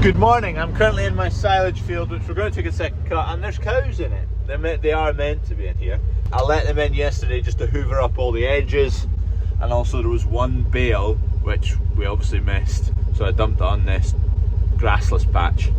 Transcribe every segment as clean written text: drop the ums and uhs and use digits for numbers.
Good morning, I'm currently in my silage field, which we're going to take a second cut, and there's cows in it. They are meant to be in here. I let them in yesterday just to hoover up all the edges, and also there was one bale which we obviously missed, so I dumped it on this grassless patch.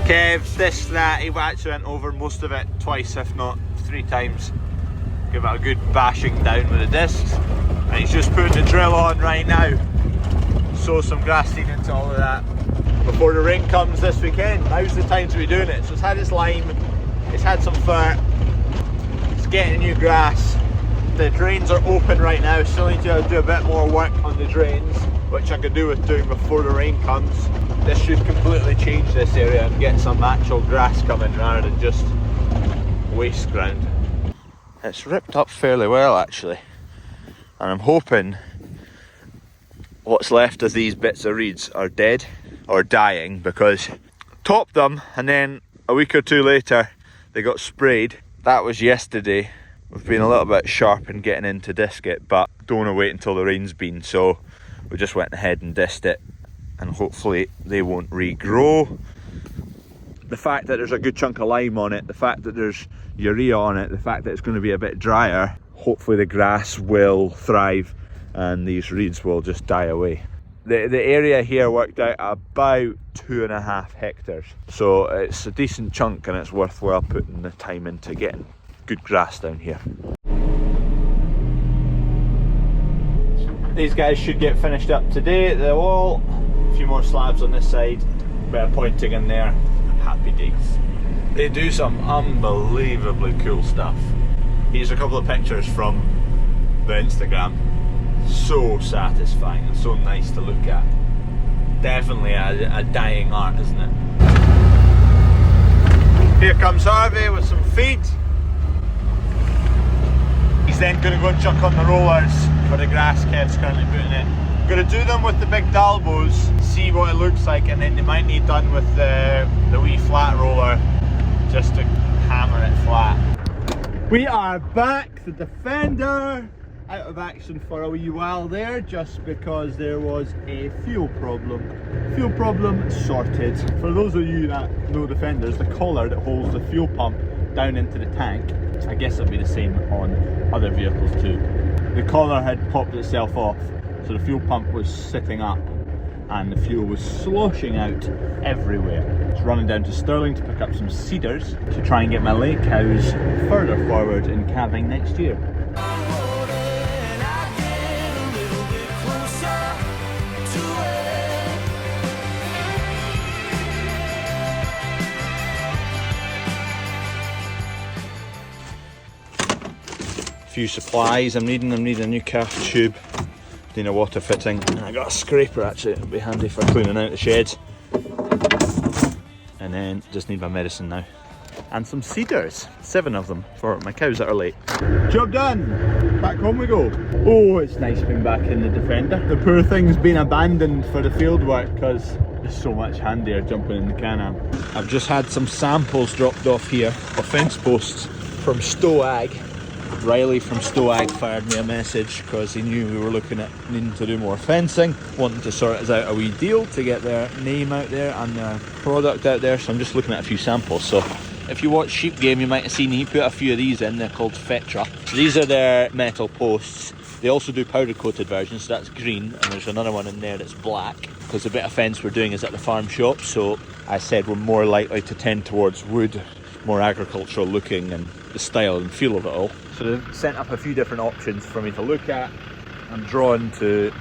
Kev, this, that, he actually went over most of it twice, if not 3 times. Give it a good bashing down with the discs. And he's just putting the drill on right now. Sow some grass seed into all of that before the rain comes this weekend. Now's the time to be doing it. So it's had its lime, it's had some fur, it's getting new grass. The drains are open right now. Still need to do a bit more work on the drains, which I could do with doing before the rain comes. This should completely change this area and get some actual grass coming rather than just waste ground. It's ripped up fairly well actually, and I'm hoping what's left of these bits of reeds are dead or dying, because topped them and then a week or 2 later they got sprayed. That was yesterday. We've been a little bit sharp in getting in to disc it, but don't want to wait until the rain's been, so we just went ahead and disced it, and hopefully they won't regrow. The fact that there's a good chunk of lime on it, the fact that there's urea on it, the fact that it's going to be a bit drier, hopefully the grass will thrive and these reeds will just die away. The area here worked out about 2.5 hectares, so it's a decent chunk and it's worthwhile putting the time into getting good grass down here. These guys should get finished up today. The wall, a few more slabs on this side, bit of pointing in there. Happy days. They do some unbelievably cool stuff. Here's a couple of pictures from the Instagram. So satisfying and so nice to look at. Definitely a dying art, isn't it? Here comes Harvey with some feed. He's then going to go and chuck on the rollers for the grass Kev's currently putting in. I'm going to do them with the big Dalbos, see what it looks like, and then they might need done with the wee flat roller just to hammer it flat. We are back. The Defender out of action for a wee while there, just because there was a fuel problem. Fuel problem sorted. For those of you that know Defenders, the collar that holds the fuel pump down into the tank, I guess it'll be the same on other vehicles too. The collar had popped itself off, so the fuel pump was sitting up and the fuel was sloshing out everywhere. It's running down to Stirling to pick up some cedars to try and get my lay cows further forward in calving next year. Few supplies I'm needing a new calf tube, need a water fitting, and I got a scraper actually, it'll be handy for cleaning out the sheds. And then just need my medicine now. And some cedars, 7 of them for my cows that are late. Job done! Back home we go. Oh, it's nice being back in the Defender. The poor thing's been abandoned for the field work because it's so much handier jumping in the Can-Am. I've just had some samples dropped off here of fence posts from Stow Ag. Riley from Stow Ag fired me a message because he knew we were looking at needing to do more fencing, wanting to sort us out a wee deal to get their name out there and their product out there. So I'm just looking at a few samples. So if you watch Sheep Game, you might have seen he put a few of these in. They're called Fetra. So these are their metal posts. They also do powder coated versions, so that's green, and there's another one in there that's black, because the bit of fence we're doing is at the farm shop, so I said we're more likely to tend towards wood, more agricultural looking, and the style and feel of it all. So they've sent up a few different options for me to look at. I'm drawn to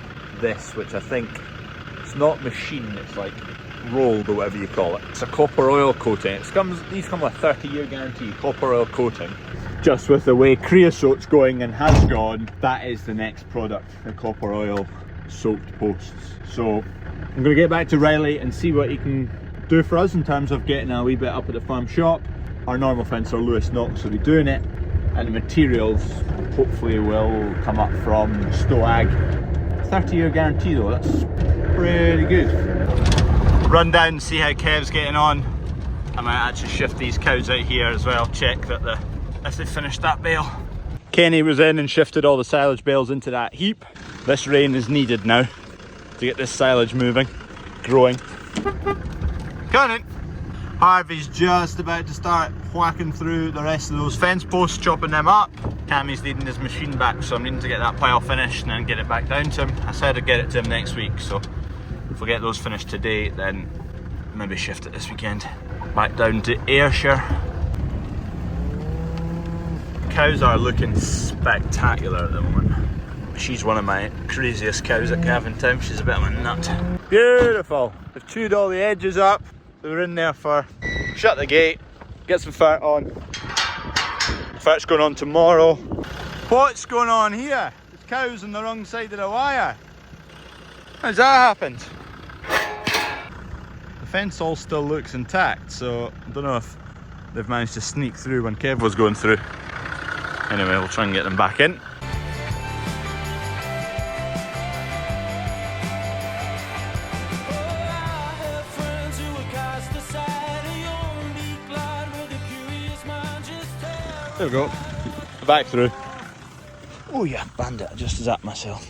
this, which I think, it's not machine, it's like rolled or whatever you call it. It's a copper oil coating. These come with a 30-year guarantee, copper oil coating. Just with the way creosote's going and has gone, that is the next product, the copper oil soaked posts. So I'm going to get back to Riley and see what he can do for us in terms of getting a wee bit up at the farm shop. Our normal fencer Lewis Knox will be doing it, and the materials hopefully will come up from Stoag. 30-year guarantee though, that's pretty good. Run down and see how Kev's getting on. I might actually shift these cows out here as well, check that if they finished that bale. Kenny was in and shifted all the silage bales into that heap. This rain is needed now to get this silage moving, growing. Coming. Harvey's just about to start whacking through the rest of those fence posts, chopping them up. Cammy's needing his machine back, so I'm needing to get that pile finished and then get it back down to him. I said I'd get it to him next week, so if we get those finished today, then maybe shift it this weekend. Back down to Ayrshire. Cows are looking spectacular at the moment. She's one of my craziest cows at Cavan Town. She's a bit of a nut. Beautiful. They've chewed all the edges up. They were in there for, shut the gate, get some fat on. Fat's going on tomorrow. What's going on here? There's cows on the wrong side of the wire. How's that happened? The fence all still looks intact, so I don't know if they've managed to sneak through when Kev was going through. Anyway, we'll try and get them back in. There we go. Back through. Oh yeah, bandit, I just zapped myself.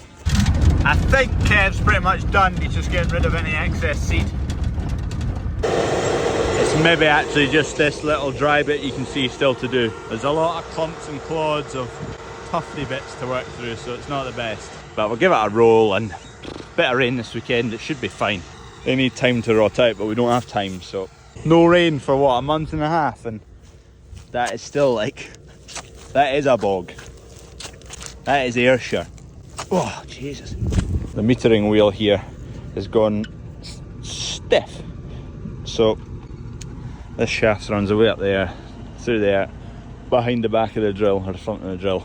I think Kev's pretty much done. He's just getting rid of any excess seed. It's maybe actually just this little dry bit you can see still to do. There's a lot of clumps and clods of tufty bits to work through, so it's not the best. But we'll give it a roll, and a bit of rain this weekend, it should be fine. They need time to rot out, but we don't have time, so. No rain for what, a month and a half, and that is still like, that is a bog. That is Ayrshire. Oh, Jesus. The metering wheel here has gone stiff. So this shaft runs away up there, through there, behind the back of the drill, or the front of the drill,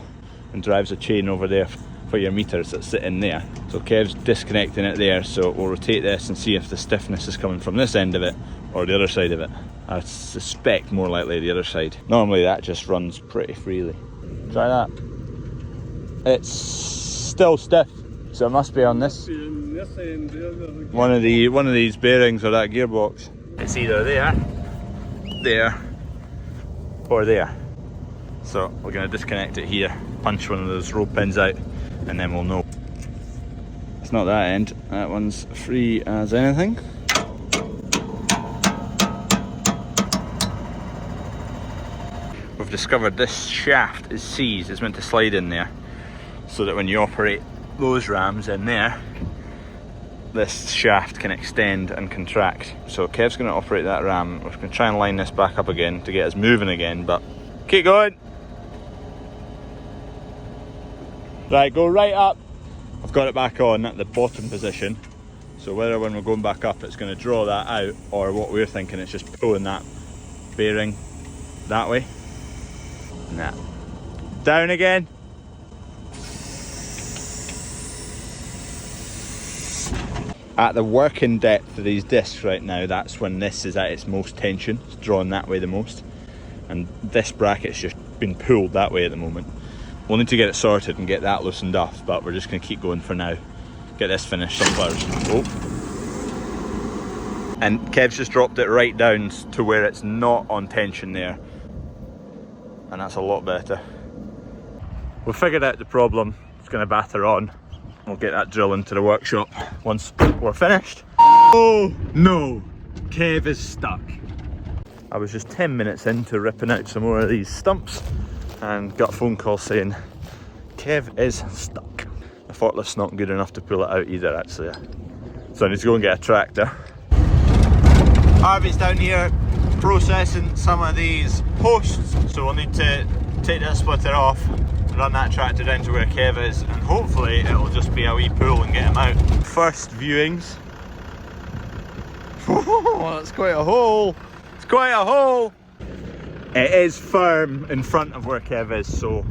and drives a chain over there for your meters that sit in there. So Kev's disconnecting it there, so we'll rotate this and see if the stiffness is coming from this end of it or the other side of it. I suspect more likely the other side. Normally that just runs pretty freely. Try that. It's still stiff, so it must be on this. One of these bearings or that gearbox. It's either there, or there. So we're going to disconnect it here, punch one of those rope pins out, and then we'll know. It's not that end, that one's free as anything. We've discovered this shaft is seized, it's meant to slide in there, so that when you operate those rams in there, this shaft can extend and contract. So Kev's going to operate that ram. We're going to try and line this back up again to get us moving again, but keep going. Right, go right up. I've got it back on at the bottom position, so whether when we're going back up it's going to draw that out, or what we're thinking it's just pulling that bearing that way. Nah. Down again. At the working depth of these discs right now, that's when this is at its most tension. It's drawn that way the most. And this bracket's just been pulled that way at the moment. We'll need to get it sorted and get that loosened up, but we're just going to keep going for now. Get this finished, sunflowers. Oh. And Kev's just dropped it right down to where it's not on tension there. And that's a lot better. We've figured out the problem. It's going to batter on. We'll get that drill into the workshop once we're finished. Oh no, Kev is stuck. I was just 10 minutes into ripping out some more of these stumps and got a phone call saying Kev is stuck. forklift's not good enough to pull it out either, actually. So I need to go and get a tractor. Harvey's down here processing some of these posts, so we'll need to take that splitter off, run that tractor down to where Kev is, and hopefully it'll just be a wee pull and get him out. First viewings. Oh, that's quite a hole. It's quite a hole. It is firm in front of where Kev is, so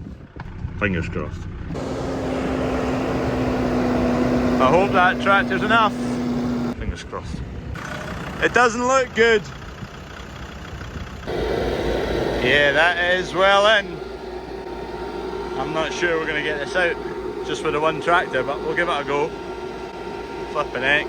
fingers crossed. I hope that tractor's enough. Fingers crossed. It doesn't look good. Yeah, that is well in. I'm not sure we're going to get this out just with the one tractor, but we'll give it a go. Flipping heck.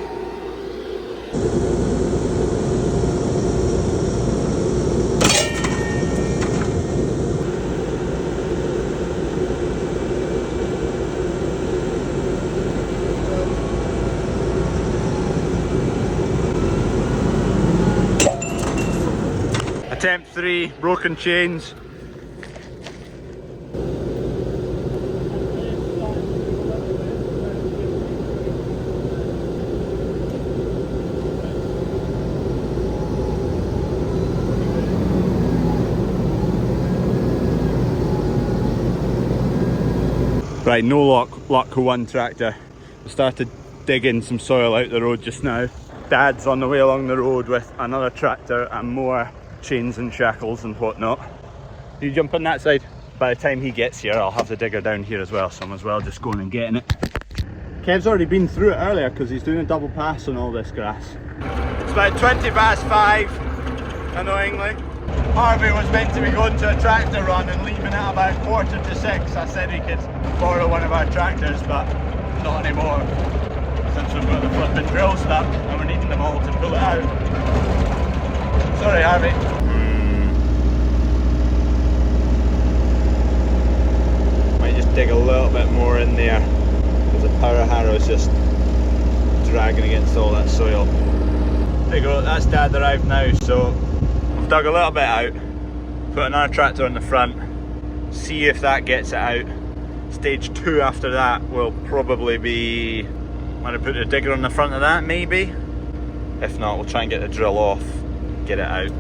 Attempt 3, broken chains. Right, no luck with one tractor. We started digging some soil out the road just now. Dad's on the way along the road with another tractor and more chains and shackles and whatnot. You jump on that side. By the time he gets here, I'll have the digger down here as well, so I'm as well just going and getting it. Kev's already been through it earlier because he's doing a double pass on all this grass. It's about 5:20, annoyingly. Harvey was meant to be going to a tractor run and leaving at about 5:45. I said he could borrow one of our tractors, but not anymore, since we've got the flipping drill stuck and we're needing them all to pull it out. Sorry, Harvey. Might just dig a little bit more in there because the power harrow is just dragging against all that soil. There you go, that's Dad arrived now, so I've dug a little bit out, put another tractor on the front, see if that gets it out. Stage 2 after that will probably be when I put the digger on the front of that, maybe. If not, we'll try and get the drill off, get it out.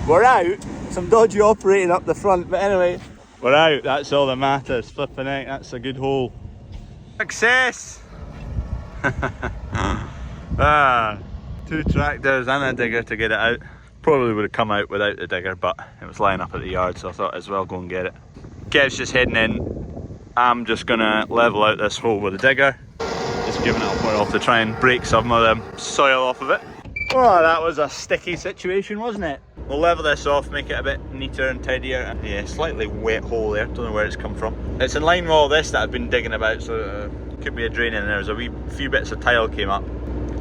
We're out. Some dodgy operating up the front, but anyway, we're out. That's all that matters. Flipping heck, that's a good hole. Success! 2 tractors and a digger to get it out. Probably would have come out without the digger, but it was lying up at the yard, so I thought as well go and get it. Kev's just heading in. I'm just gonna level out this hole with the digger. Just giving it a whirl to try and break some of the soil off of it. Oh, that was a sticky situation, wasn't it? We'll level this off, make it a bit neater and tidier. Yeah, slightly wet hole there, don't know where it's come from. It's in line with all this that I've been digging about, so it could be a drain in there. There's a few bits of tile came up.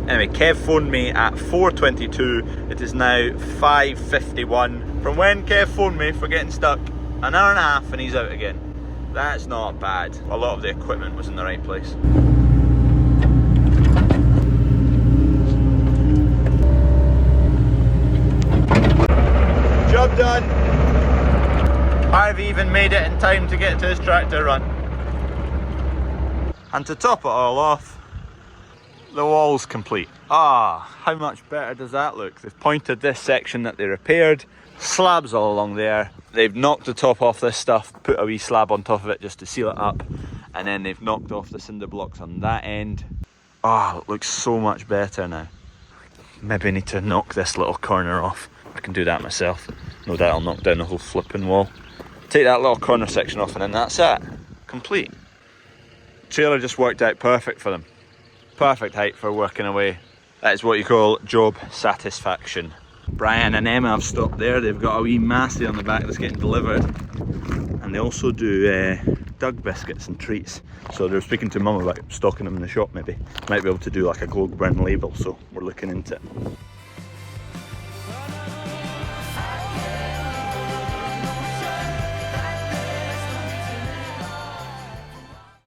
Anyway, Kev phoned me at 4:22. It is now 5:51. From when Kev phoned me for getting stuck, an hour and a half and he's out again. That's not bad. A lot of the equipment was in the right place. Job done. I've even made it in time to get to his tractor run. And to top it all off, the wall's complete. Ah, how much better does that look? They've pointed this section that they repaired, slabs all along there. They've knocked the top off this stuff, put a wee slab on top of it just to seal it up, and then they've knocked off the cinder blocks on that end. Ah, it looks so much better now. Maybe I need to knock this little corner off. I can do that myself. No doubt I'll knock down the whole flipping wall. Take that little corner section off and then that's it. Complete. Trailer just worked out perfect for them. Perfect height for working away. That is what you call job satisfaction. Brian and Emma have stopped there. They've got a wee massey on the back that's getting delivered. And they also do Doug biscuits and treats. So they're speaking to Mum about stocking them in the shop maybe. Might be able to do like a Globe brand label, so we're looking into it.